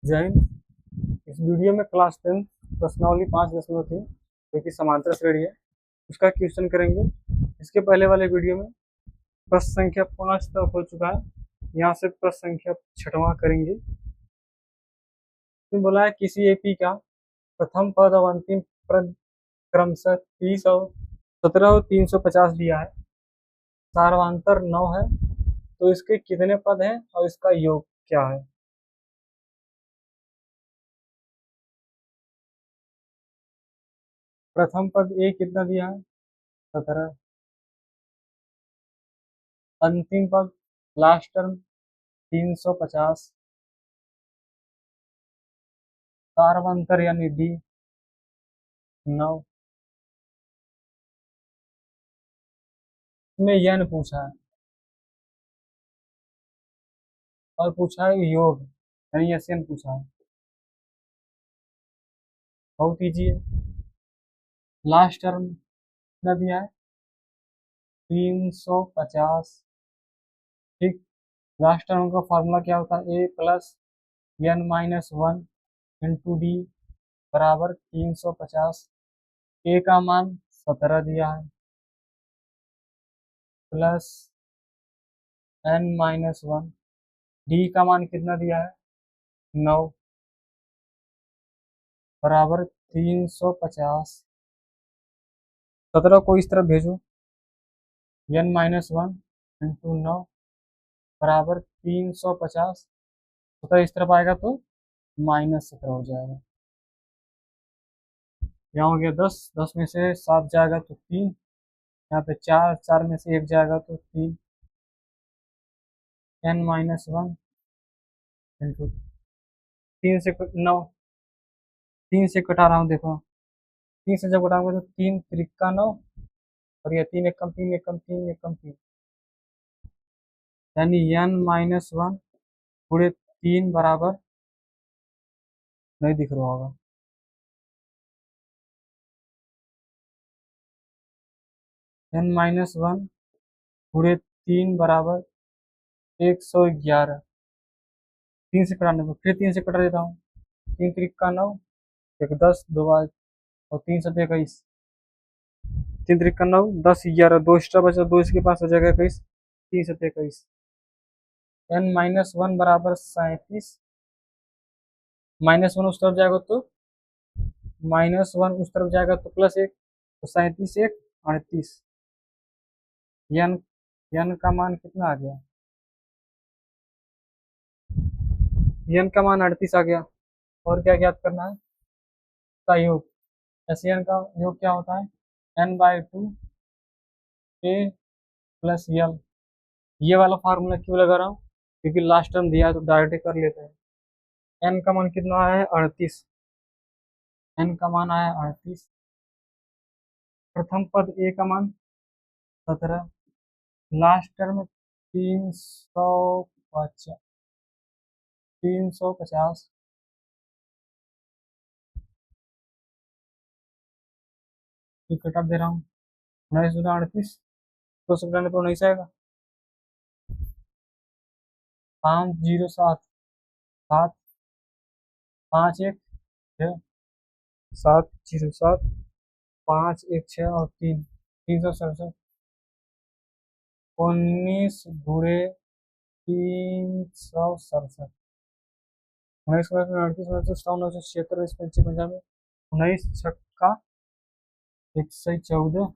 जय हिंद। इस वीडियो में क्लास 10 प्रश्नावली 5.3 जो कि समांतर श्रेणी है उसका क्वेश्चन करेंगे। इसके पहले वाले वीडियो में प्रश्न संख्या 5 तक हो चुका है। यहाँ से प्रश्न संख्या 6वां करेंगे। इसमें बोला है किसी एपी का प्रथम पद और अंतिम पद क्रमशः 30 और 17 और 350 दिया है। सार्वंतर 9 है, तो इसके कितने पद हैं और इसका योग क्या है। प्रथम पद ए कितना दिया है? 17। अंतिम पद लास्ट टर्म 350। सार्वंतर यानी डी 9 में यन पूछा है और पूछा है योग यानी एसएन पूछा है। बहुत ईजी है। लास्ट टर्म कितना दिया है? 350। ठीक। लास्ट टर्म का फॉर्मूला क्या होता है? A plus N minus 1 into D बराबर 350। ए का मान 17 दिया है प्लस एन माइनस 1। डी का मान कितना दिया है? 9 बराबर 350। 17 को इस तरफ भेजो, एन माइनस 1 इंटू 9 बराबर 350। 17 इस तरफ आएगा तो -17 हो जाएगा। यहाँ हो गया 10, 10 में से 7 जाएगा तो 3, यहाँ पे 4, 4 में से 1 जाएगा तो 3। एन माइनस 1 इंटू 3 से 9, 3 से कटा रहा हूँ देखो। 3 से जब घटाऊंगा तो 3 त्रिका 9 और ये 3 एकम 3 एकम 3 एकम 3 यानी एन माइनस 1 पूरे 3 बराबर नहीं दिख रहा होगा। एन माइनस 1 पूरे 3 बराबर 111। 3 से कटाने को फिर 3 से कटा देता हूँ। 3 त्रिका 9, एक 10 दो बार और 3 7 21। 3 त्रिका 9, 10 11 दो एक्स्ट्रा बचा, 2 इसके पास हो जाएगा 21। 3 7 21। एन माइनस 1 बराबर 37। -1 उस तरफ जाएगा तो -1 उस तरफ जाएगा तो +1 तो 37 1 38। एन एन का मान कितना आ गया? एन का मान 38 आ गया। और क्या ज्ञात करना है? का योग। ऐसे एन का योग क्या होता है? n/2 a प्लस यल। ये वाला फार्मूला क्यों लगा रहा हूँ? क्योंकि लास्ट टर्म दिया है तो डायरेक्ट कर लेते हैं। एन का मान कितना आया है? 38। एन का मान आया 38। प्रथम पद ए का मान 17। Last term 350। 350 कट दे रहा हूँ। 19 2 सौ घटाने पर 19 आएगा। 507 7 5 1 6 707 5 1 6 और 3 367। 19 बुरे 367। 19 में 38 29 76 इस 95 19 छक्का 114।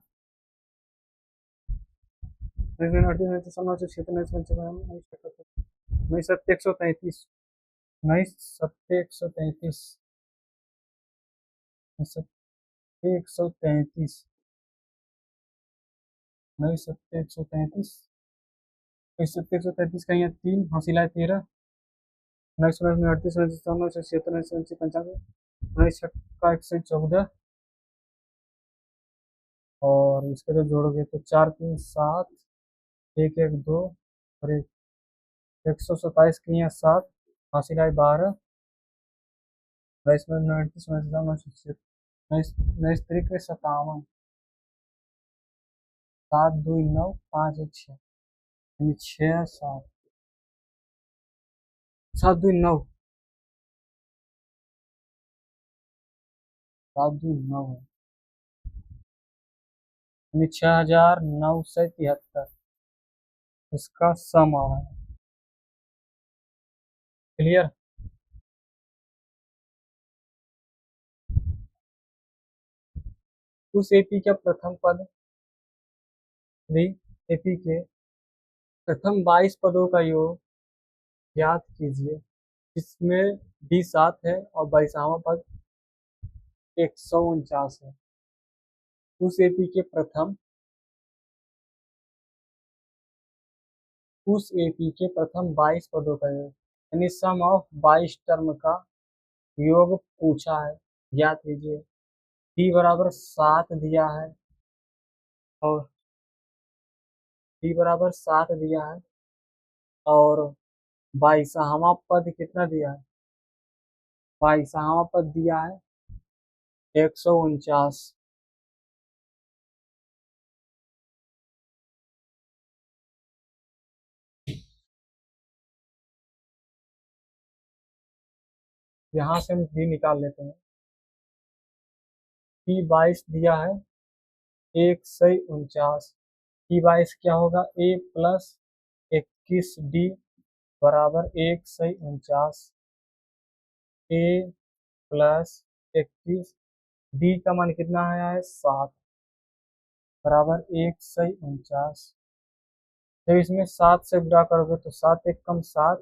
19 38 29 76 19 सत्ते 133। 19 सत्ते 133। 133। 19 सत्ते 133। 19 सत्ते 133 का यहाँ 3 हासिल है 13। 19 में 38 19 76 19 95 19 छक्का 114। और इसके जब जोड़ोगे तो 4 3 7 1 1 2 और 127 के यहाँ 7 हासिल है 12। 22 में 29 में 29 तरीक 57। 7 2 9 5 1 6 यानी 6 7 7 2 9 7 दूनी 9 है, यानी 6973 इसका सम आ रहा है। क्लियर। उस एपी का प्रथम पद एपी के प्रथम 22 पदों का योग ज्ञात कीजिए, इसमें डी 7 है और 22वां पद 149 है। उस एपी के प्रथम 22 पदों का योग, यानी सम ऑफ 22 टर्म का योग पूछा है, ज्ञात कीजिए। डी बराबर 7 दिया है और दिया है और 22वां पद कितना दिया है? 22वां पद दिया है 149। यहाँ से हम डी निकाल लेते हैं। टी 22 दिया है 149। टी 22 क्या होगा? ए प्लस 21 डी बराबर 149। ए प्लस 21 डी का मान कितना है? 7 बराबर 149। जब इसमें 7 से गुणा करोगे तो 7 एक कम 7,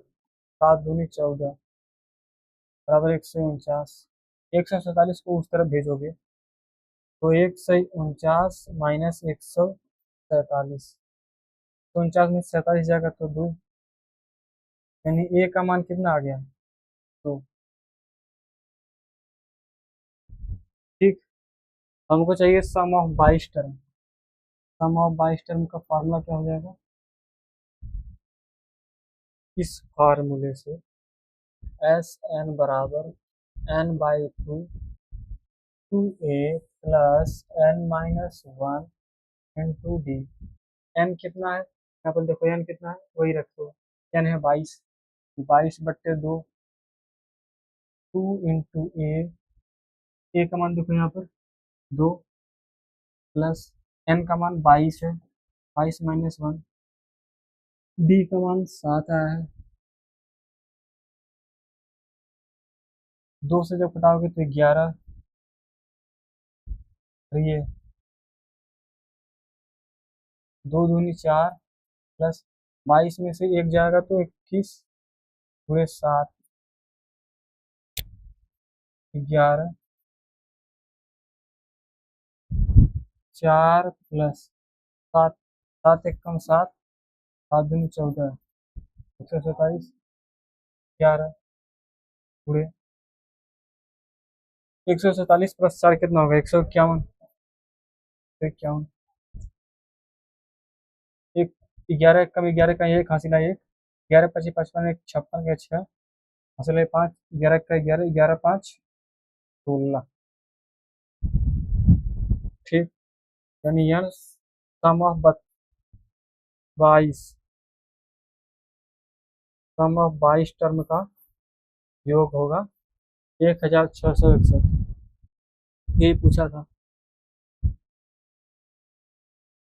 7 दूनी 14 बराबर 149। 147 को उस तरफ भेजोगे तो 149 माइनस 147, 49 में 47 जाएगा तो 2, यानी ए का मान कितना आ गया? 2। ठीक। हमको चाहिए sum of 22 term. Sum of 22 term का फार्मूला क्या हो जाएगा? इस फार्मूले से एस एन बराबर N by 2 A plus N minus 1 into D. N कितना है यहाँ पर? देखो एन कितना है, वही रखो। एन है 22, 22/2, 2 इंटू ए का मान देखो यहाँ पर 2 प्लस एन का मान 22 है, 22 माइनस 1, डी का मान 7 आया है। 2 से जब घटाओगे तो 11, और ये 2 दूनी 4 प्लस 22 में से 1 जाएगा तो 21 पूरे 7, 11, 4 प्लस 7, 7 एक कम 7, 7 दूनी 14, 127, 11 पूरे 147 प्लस 4 कितना होगा? 151, 151, एक 11 कम 11 का एक हासिल है 1, 11 25 55 1 56 का 6 हासिल है 5, 11 का 11, 11 5 16। ठीक। यानी यह सम ऑफ 22 सम ऑफ 22 टर्म का योग होगा 1661। यही पूछा था।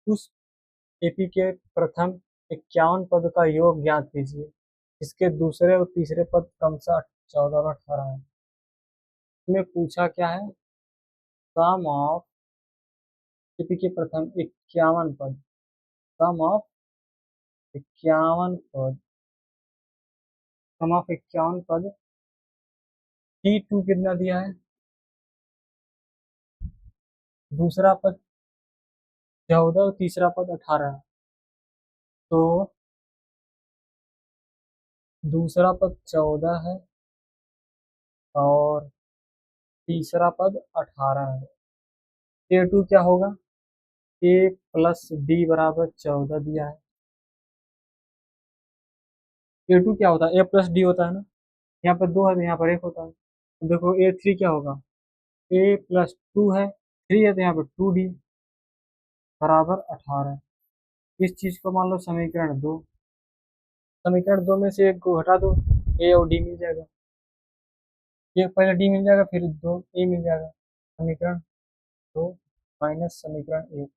उस एपी के प्रथम 51 पद का योग ज्ञात कीजिए, इसके दूसरे और तीसरे पद क्रमशः 14 और 18 है। इसमें पूछा क्या है? सम ऑफ एपी के प्रथम 51 पद, सम ऑफ 51 पद, सम ऑफ 51 पद। T2 कितना दिया है? दूसरा पद 14 और तीसरा पद 18 है, तो दूसरा पद 14 है और तीसरा पद 18 है। K2 क्या होगा? ए प्लस डी बराबर 14 दिया है। K2 क्या होता है? ए प्लस डी होता है ना। यहाँ पर 2 है तो यहाँ पर 1 होता है। तो देखो A3 क्या होगा? ए प्लस 2 है, 3 है तो यहाँ पर 2D बराबर 18। इस चीज को मान लो समीकरण 2। समीकरण 2 में से एक को हटा दो, ए और डी मिल जाएगा। एक पहले डी मिल जाएगा फिर 2 ए मिल जाएगा। समीकरण 2 माइनस समीकरण 1।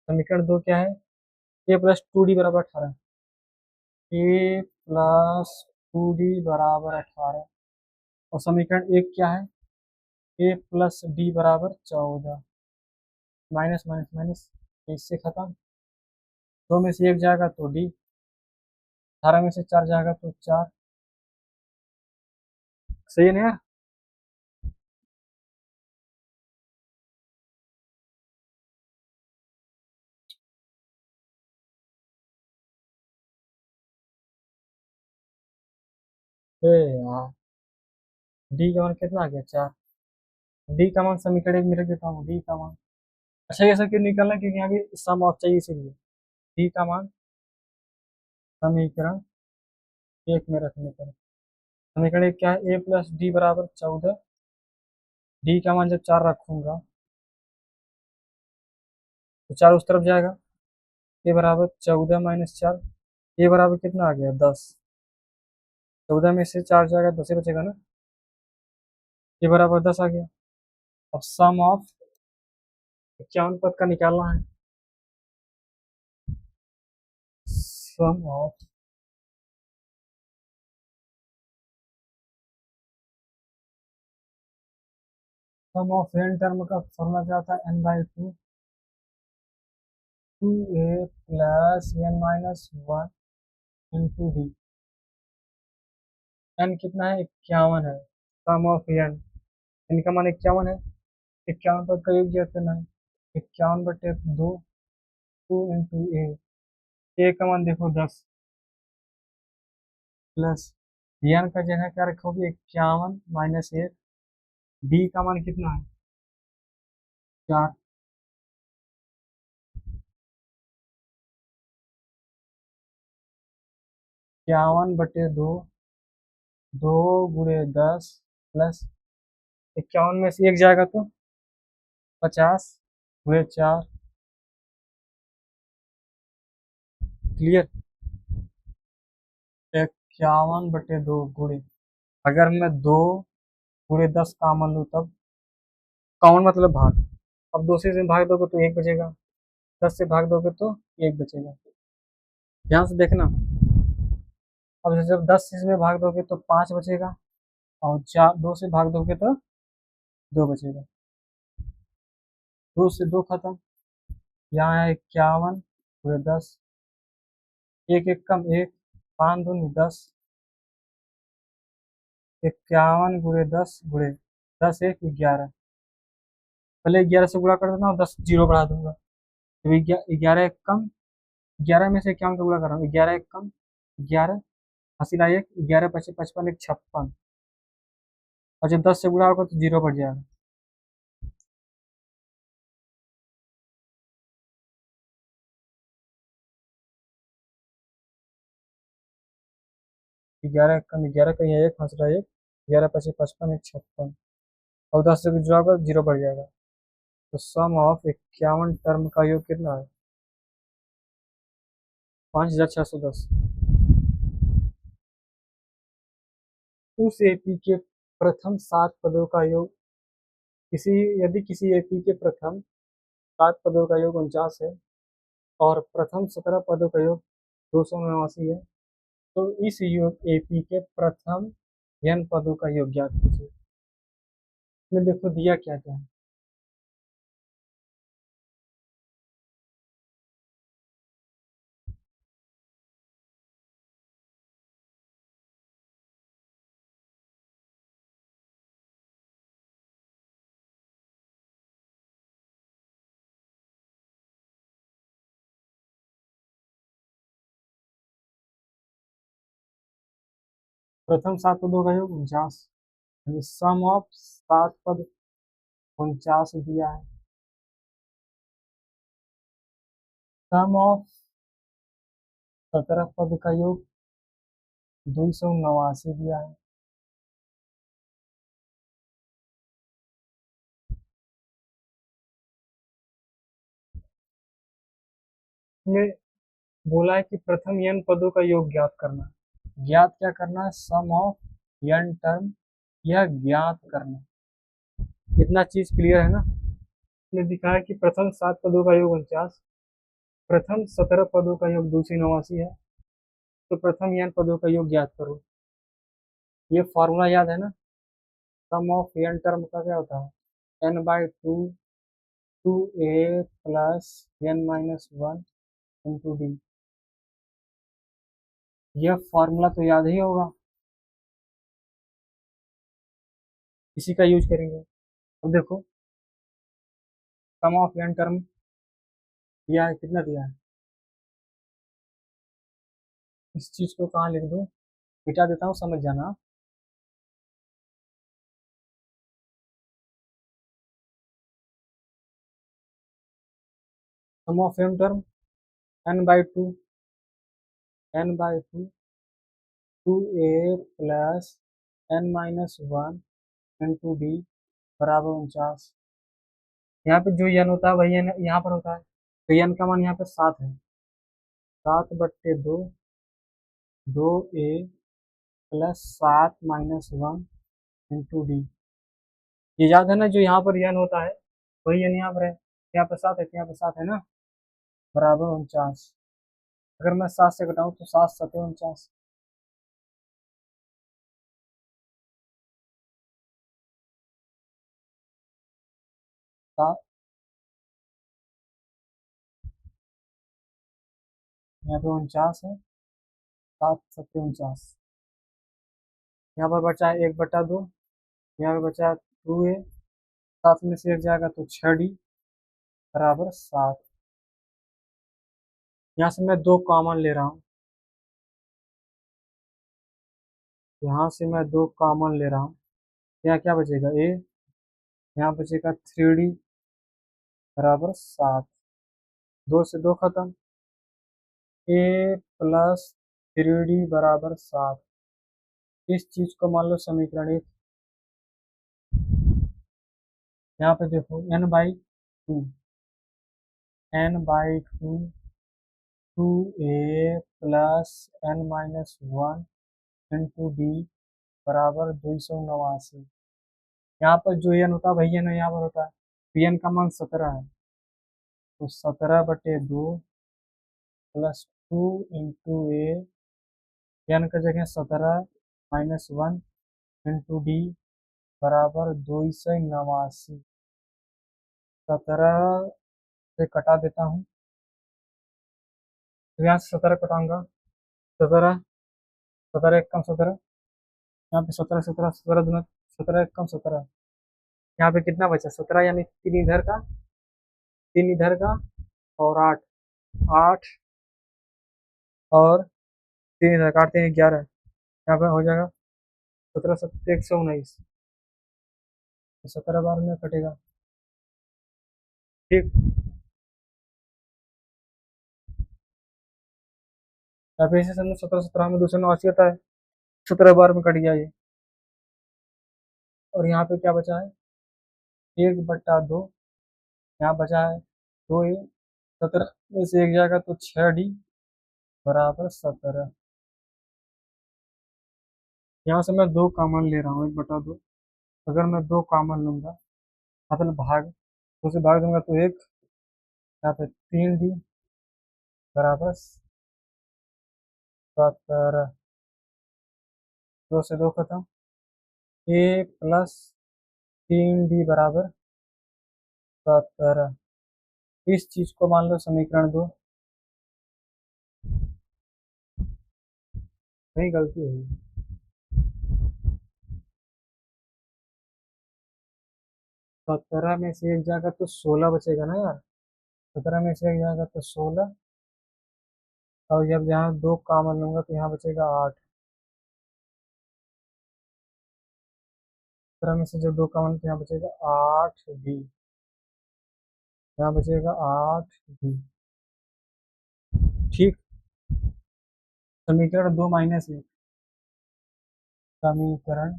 समीकरण 2 क्या है? ए प्लस टू डी बराबर 18। ए प्लस टू डी बराबर 18। और समीकरण 1 क्या है? ए प्लस डी बराबर 14। माइनस माइनस माइनस, इससे खत्म। 2 में से 1 जाएगा तो डी, 18 में से 4 जाएगा तो 4। सही है ना यार? ए यार, डी का मान कितना आ गया? 4। डी का मान समीकरण 1 में रख देता हूँ। डी का मान, अच्छा ये सब क्यों निकालना? क्योंकि यहाँ भी सम ऑफ चाहिए, इसीलिए डी का मान समीकरण 1 में रखने पर। समीकरण 1 क्या है? ए प्लस डी बराबर 14। डी का मान जब 4 रखूंगा तो 4 उस तरफ जाएगा। ए बराबर 14 माइनस 4। ए बराबर कितना आ गया? 10। 14 में से 4 जाएगा, 10 ही बचेगा ना। ए बराबर 10 आ गया। अब सम ऑफ 51 पद का निकालना है। सम ऑफ एन टर्म का फॉर्मूला क्या आता है? N by two, two A plus N minus one into D. N कितना है? 51 है। सम ऑफ एन, इनका मान 51 है। 51 पर करीब ज्ञात करना है। 51/2, टू इंटू ए का मान देखो 10, प्लस एन का जगह क्या रखोगे? 51 माइनस 1। डी का मान कितना है? 4। 51/2, 2 × 10 प्लस 51 में से 1 जाएगा तो 50 × 4। क्लियर? 51/2 गुणे, अगर मैं 2 × 10 कॉमन लूँ तब, कॉमन मतलब भाग। अब 2 से भाग दोगे तो 1 बचेगा, 10 से भाग दोगे तो 1 बचेगा। ध्यान से देखना। अब जब 10 से इसमें भाग दोगे तो 5 बचेगा, और 2 से भाग दोगे तो 2 बचेगा। 2 से 2 खत्म। यहाँ है 51 × 10, 1 1 कम 1, 5 दूनी 10। 51 × 10 गुणे 10 1 11। पहले 11 से गुणा कर देना और 10 जीरो बढ़ा दूंगा। तो 11 1 कम, 11 में से 51 का गुणा कर रहा हूँ। 11 1 कम 11, हसीला 1, 11 × 5 = 55, 1 56। और जब 10 से गुणा होगा तो जीरो बढ़ जाएगा। ग्यारह कम 11 का ये 1, हंसरा 1, 11 × 5 = 55, 1 56। और 10 से जुड़ा होगा जीरो बढ़ जाएगा। तो सम ऑफ 51 टर्म का योग कितना है? 5610। उस एपी के प्रथम 7 पदों का योग, यदि किसी एपी के प्रथम 7 पदों का योग 49 है और प्रथम 17 पदों का योग 289 है, तो इस योग एपी के प्रथम n पदों का योग ज्ञात कीजिए। इसमें देखो दिया क्या क्या है। प्रथम 7 पदों का योग 49, यानी सम ऑफ 7 पद 49 दिया है। सम ऑफ 17 पद का योग 289 दिया है। इसमें बोला है कि प्रथम n पदों का योग ज्ञात करना है। ज्ञात क्या करना है? सम ऑफ n टर्म, यह ज्ञात करना। इतना चीज क्लियर है ना। ने दिखाया कि प्रथम 7 पदों का योग 49, प्रथम 17 पदों का योग 289 है, तो प्रथम n पदों का योग ज्ञात करो। ये फॉर्मूला याद है ना, सम ऑफ n टर्म का क्या होता है, n/2 2a plus n-1 into D. यह फॉर्मूला तो याद ही होगा, इसी का यूज करेंगे। अब देखो, सम ऑफ n टर्म दिया है, कितना दिया है, इस चीज को कहाँ लिख दूं, मिटा देता हूँ, समझ जाना। Sum of n term n/2 n/2 2a plus n-1 into D बराबर 49। यहाँ पे जो n होता है वही n यहाँ पर होता है, तो n का मान यहाँ पे 7 है, 7/2 2a प्लस 7-1 इंटू डी। ये याद है ना, जो यहाँ पर n होता है वही n यहाँ पर है, यहाँ पे 7 है, यहाँ पे 7 है ना, बराबर 49। अगर मैं 7 से घटाऊं तो 7 7 49। यहाँ पे 49 है, 7 7 49। यहाँ पर बचा है 1/2, यहाँ पे बचा है 2a, 7 में से 1 जाएगा तो 6d बराबर 7। यहाँ से मैं 2 कॉमन ले रहा हूँ, यहाँ से मैं 2 कॉमन ले रहा हूँ, यहाँ क्या बचेगा a, यहाँ बचेगा 3d बराबर 7। 2 से 2 खत्म, a प्लस 3d बराबर 7। इस चीज को मान लो समीकरण 1। यहाँ पे देखो n/2 n/2 2a plus n-1 into D बराबर 289। यहाँ पर जो n होता है वही n यहाँ पर होता है, तो n का मान 17 है, तो 17/2 प्लस 2 इंटू ए, n का जगह 17-1 इंटू डी बराबर 289। 17 से कटा देता हूँ, तो यहाँ से 17 कटाऊंगा, 17 17 एक कम 17, यहाँ पे 17 17 17 दूना 17 एक कम 17, यहाँ पे कितना बचा 17, यानी 3 इधर का, 3 इधर का और 8 8 और 3 इधर का, 8 3 11, यहाँ पे हो जाएगा 17 7 119, तो 17 बार में कटेगा। ठीक, यहाँ पे इसे समझो 17 17 में 289 होता है, 17 बार में कट गया ये। और यहाँ पे क्या बचा है 1/2, यहाँ बचा है 2a, 17 में से 1 जाएगा तो 6d बराबर 17। यहाँ से मैं 2 कॉमन ले रहा हूँ, 1/2। अगर मैं 2 कॉमन लूंगा मतलब भाग, 2 से भाग दूंगा तो 1, यहाँ पे 3d बराबर 17। 2 से 2 खत्म, a प्लस 3d बराबर 17। इस चीज को मान लो समीकरण 2। कहीं गलती हुई, 17 में से 1 जाएगा तो 16 बचेगा ना यार, 17 में से 1 जाएगा तो 16, और जब यहाँ 2 कॉमन लूंगा तो यहाँ बचेगा 8। 17 में से जब 2 कॉमन तो यहाँ बचेगा 8d, यहाँ बचेगा 8d। ठीक, समीकरण 2 माइनस 1, समीकरण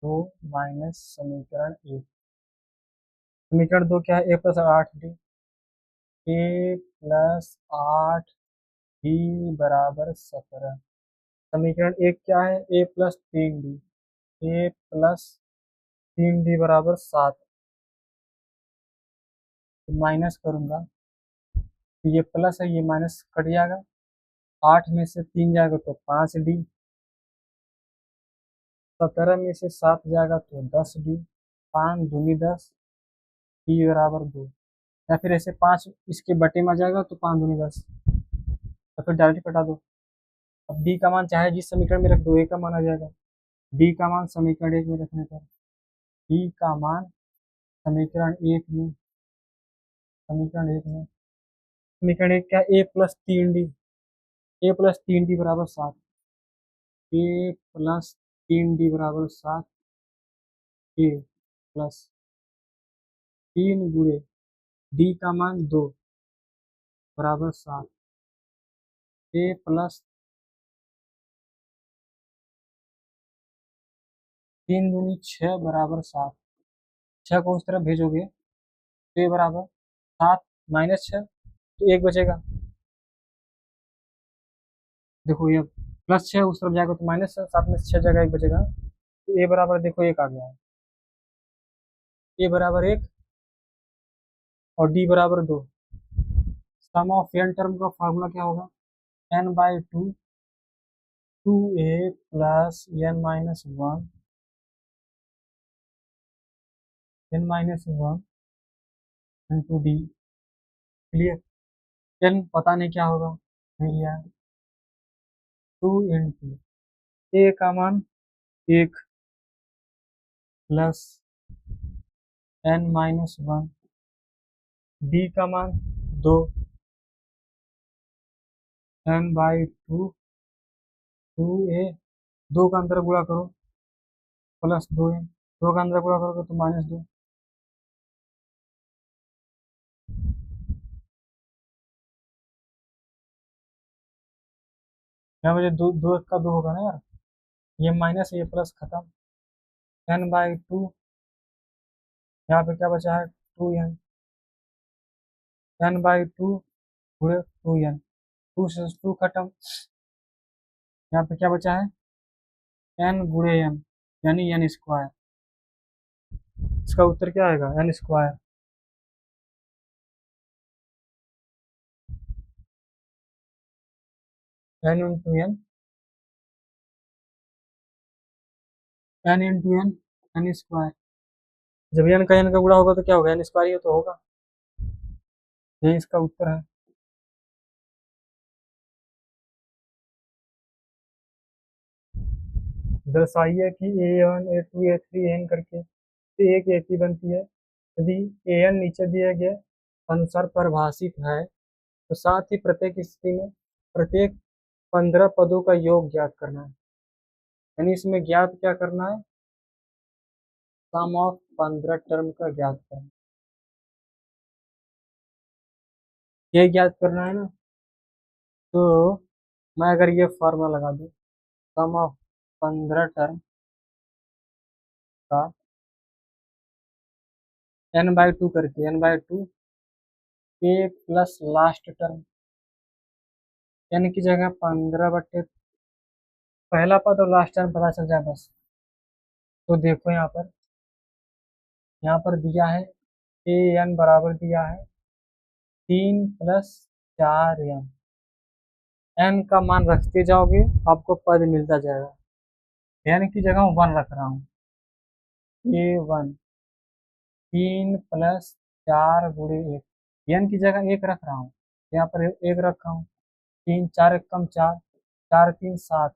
2 माइनस समीकरण 1। समीकरण 2 क्या है, a plus 8d, a plus 8d बराबर 17। समीकरण 1 क्या है, a plus 3d, a plus 3d बराबर 7। तो माइनस करूँगा तो ये प्लस है, ये माइनस कट जाएगा। 8 में से 3 जाएगा तो 5D, 17 में से 7 जाएगा तो 10D, 5 दूनी 10, D बराबर 2। या फिर ऐसे 5 इसके बटे में आ जाएगा तो 5 दूनी 10, या फिर डायरेक्ट कटा दो। अब D का मान चाहे जिस समीकरण में रख दो, A का मान आ जाएगा। D का मान समीकरण 1 में रखने पर D का मान समीकरण 1 में, समीकरण 1 क्या, A plus 3D, A plus 3D बराबर 7, A प्लस 3D बराबर 7, A प्लस 3 गुणे D का मान 2 बराबर 7, A प्लस 3 दूनी 6 बराबर 7। 6 को उस तरफ भेजोगे तो A बराबर 7 माइनस 6 तो 1 बचेगा। देखो ये प्लस 6 उस तरफ जाएगा तो माइनस 7 में से 6 जगह 1 बचेगा, तो A बराबर देखो 1 आ गया है। A बराबर 1 और D बराबर 2। सम ऑफ n टर्म का फार्मूला क्या होगा, n/2 2A plus n-1 into D। Clear, n पता नहीं क्या होगा, मिल गया 2 इंटू A का मान 1 प्लस n-1, D का मान 2, n/2 2A, 2 का अंदर गुणा करो प्लस 2A, 2 का अंदर गुणा करोगे तो -2। यहाँ मुझे 2 का 2 होगा ना यार, ये माइनस ये प्लस खत्म। n/2, यहाँ पे क्या बचा है 2n, n/2 गुणे 2n, 2 से 2 खत्म। यहाँ पे क्या बचा है n गुणे n यानी n स्क्वायर। इसका उत्तर क्या आएगा, n square. n into n, n square. जब n का n का गुणा होगा तो क्या होगा, n स्क्वायर ही तो होगा। यही इसका उत्तर है। दर्शाइए कि A1 A2 A3 n करके एक ही बनती है। यदि an नीचे दिए गए अनुसार परिभाषित है तो साथ ही प्रत्येक स्थिति में प्रत्येक 15 पदों का योग ज्ञात करना है। यानी इसमें ज्ञात क्या करना है, सम ऑफ 15 टर्म का ज्ञात करना, ये ज्ञात करना है ना। तो मैं अगर ये फॉर्मूला लगा दूं, सम ऑफ 15 टर्म का n/2 करके, n/2 A plus last term, n की जगह 15/, पहला पद और लास्ट टर्म पता चल जाए बस। तो देखो यहाँ पर दिया है an बराबर दिया है 3 + 4n, n का मान रखते जाओगे आपको पद मिलता जाएगा। n की जगह 1 रख रहा हूँ, a1 3 + 4 गुणे 1, n की जगह 1 रख रहा हूँ, यहाँ पर 1 रखा हूँ। 3 4 1 कम 4, 4 3 7,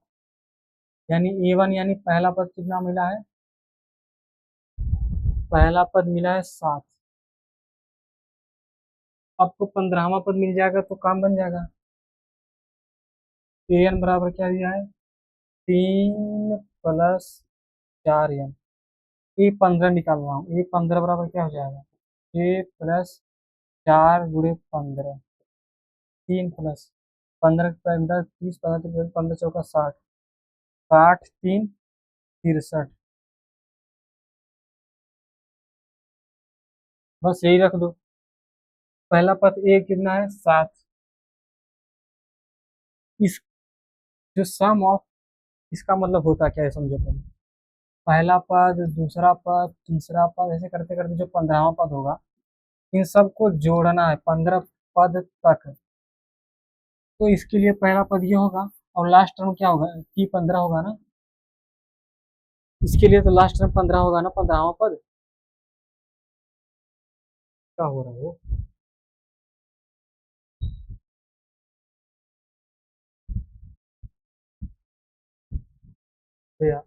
यानी a1 यानी पहला पद कितना मिला है, पहला पद मिला है 7। आपको 15वां पद मिल जाएगा तो काम बन जाएगा। an बराबर क्या दिया है 3 + 4n, ये 15 निकाल रहा हूँ, ये 15 बराबर क्या हो जाएगा, a प्लस 4 गुणे 15, 3 प्लस 15 15 30 15 15 चौका 60, 60 3 63, बस यही रख दो। पहला पद a कितना है 7, इस जो सम ऑफ, इसका मतलब होता क्या है समझो पहले। पहला पद, दूसरा पद, तीसरा पद, ऐसे करते करते जो 15वां पद होगा इन सबको जोड़ना है 15 पद तक। तो इसके लिए पहला पद ये होगा और लास्ट टर्म क्या होगा, T15 होगा ना। इसके लिए तो लास्ट टर्म 15 होगा ना, 15वां पद। क्या हो रहा है वो। तो यार,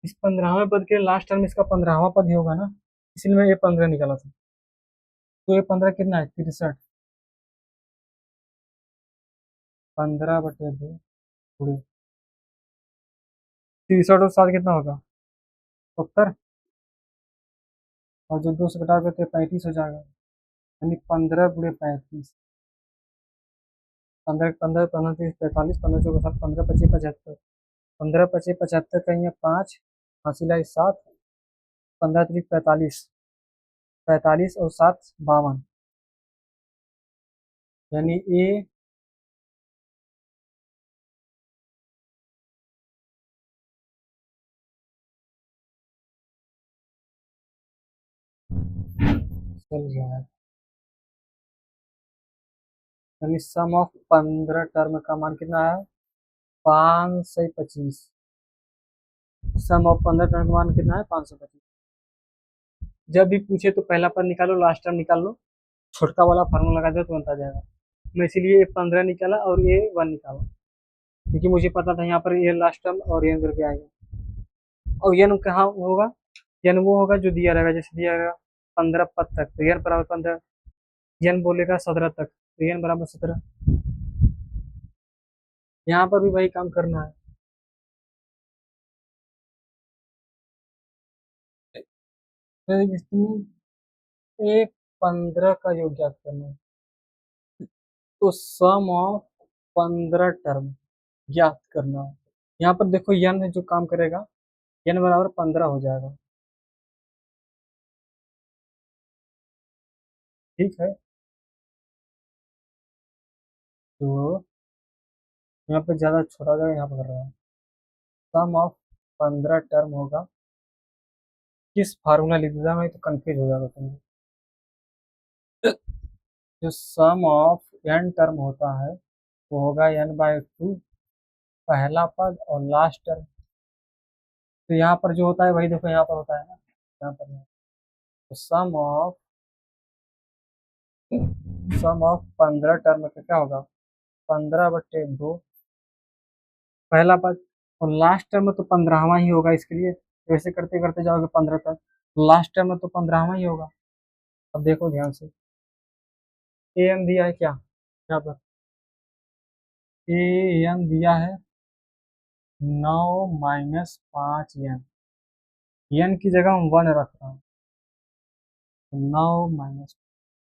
इस 15वें पद के लास्ट टर्म इसका 15वां पद ही होगा ना, इसलिए मैं ये 15 निकाला था। तो ये 15 कितना है, 63। 15/2 पूरे 63 और 7 कितना होगा, 70। और जो 2 से घटा करते 35 हो जाएगा, यानी 15 × 35। 15 15 15 30 45, 15 चौके 7, 15 25 75। 15 25 75 का यहाँ 5, हासिल है 7, 15 3 45, 45 और 7 52, यानी ए चल गया है। यानी सम ऑफ 15 टर्म का मान कितना है, 525। सम ऑफ 15 टर्म का मान कितना है, 525। जब भी पूछे तो पहला पद निकालो, लास्ट टर्म निकाल लो, छोटका वाला फार्मूला लगा दो तो बनता जाएगा। मैं इसीलिए ये 15 निकाला और ये 1 निकाला, क्योंकि मुझे पता था यहाँ पर ये लास्ट टर्म और ये करके आएगा। और यन कहाँ होगा, यन वो होगा जो दिया रहेगा, जैसे दिया रहेगा 15 पद तक, तो यन बराबर 15, यन बोलेगा 17 तक, तो यन बराबर 17। यहाँ पर भी वही काम करना है। तो इसमें एक 15 का योग ज्ञात करना है। तो सम ऑफ 15 टर्म ज्ञात करना है। यहाँ पर देखो यन जो काम करेगा, यन बराबर 15 हो जाएगा। ठीक है, तो यहाँ पे ज्यादा छोटा जाएगा, यहाँ पर कर रहा है। सम ऑफ 15 टर्म होगा, किस फार्मूला लिख दिया मैं तो कंफ्यूज हो जाएगा तुम्हें। जो सम ऑफ n टर्म होता है वो होगा n/2, पहला पद और लास्ट टर्म। तो यहाँ पर जो होता है वही देखो यहाँ पर होता है ना, यहाँ पर नहीं। तो सम ऑफ 15 टर्म का क्या होगा, 15/2 पहला पद, और लास्ट टर्म में तो 15वां ही होगा। इसके लिए तो ऐसे करते करते जाओगे 15 तक, लास्ट टर्म में तो 15वां ही होगा। अब देखो ध्यान से, ए एन दिया है क्या, यहाँ पर ए एन दिया है 9 - 5 n। n की जगह हम 1 रख रहा हूँ, तो 9 -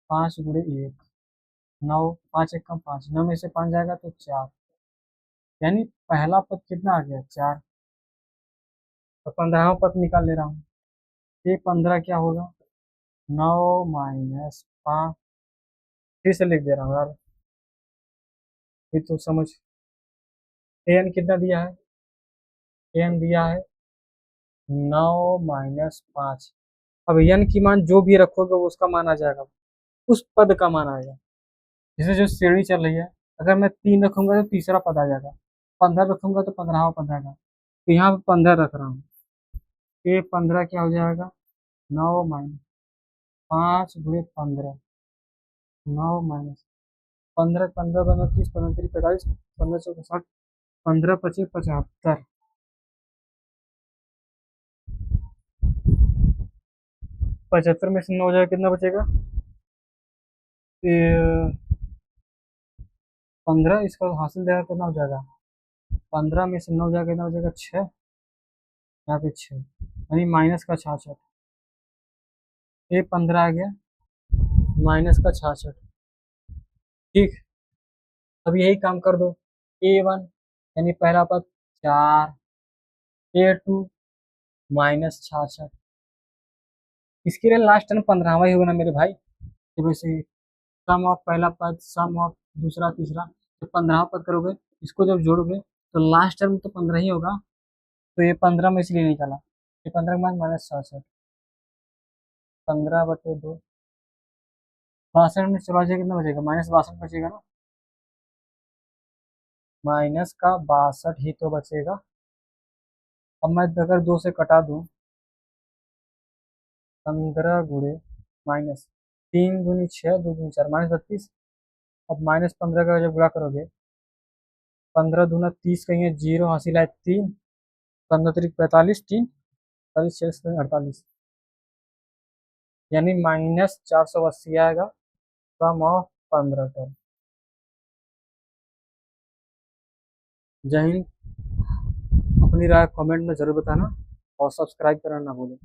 5 × 1, 9, 5 1 कम 5, 9 में से 5 जाएगा तो 4, यानी पहला पद कितना आ गया, 4। तो 15वां पद निकाल ले रहा हूँ, ये 15 क्या होगा, 9 - 5, फिर से लिख दे रहा हूँ यार, ये तो समझ। एन कितना दिया है, एन दिया है 9 - 5। अब एन की मान जो भी रखोगे वो उसका मान आ जाएगा, उस पद का मान आएगा। जैसे जो श्रेणी चल रही है, अगर मैं 3 रखूंगा तो तीसरा पद आ जाएगा, 15 रखूंगा तो 15वां पद आएगा। तो यहाँ पे 15 रख रहा हूँ, ये 15 क्या हो जाएगा, 9 - 5 × 15, 9 - 15, 15 15 30, 15 3 45, 15 4 60, 15 25 75। 75 में से 9 हो जाएगा, कितना बचेगा, ये 15, इसका हासिल जाएगा कितना हो जाएगा, 15 में से 9 जाएगा कितना हो जाएगा, 6, यहाँ पे 6, यानी माइनस का 66। ये 15 आ गया, माइनस का 66। ठीक, अब यही काम कर दो, A1 यानी पहला पद 4, A2 -66। इसके लिए लास्ट टर्म 15वां ही होगा ना मेरे भाई। तो वैसे सम ऑफ पहला पद, सम ऑफ दूसरा, तीसरा, जब 15वां पद करोगे, इसको जब जोड़ोगे तो लास्ट टर्म तो 15 ही होगा। तो ये 15 में इसलिए निकाला, ये 15 के बाद -66, 15/2, 62 में चला जाएगा, कितना बचेगा? -62 बचेगा ना, माइनस का 62 ही तो बचेगा। अब मैं अगर 2 से कटा दूं, 15 गुणे माइनस 3 दूनी 6, 2 दूनी 4, -32। अब -15 का जब गुणा करोगे, 15 दूना 30, कहीं जीरो हासिल है 3, 15×3 = 45, 3 45 6 48, यानी -480 आएगा सम ऑफ 15 टर्म। जय हिंद। अपनी राय कमेंट में जरूर बताना और सब्सक्राइब करना ना भूलें।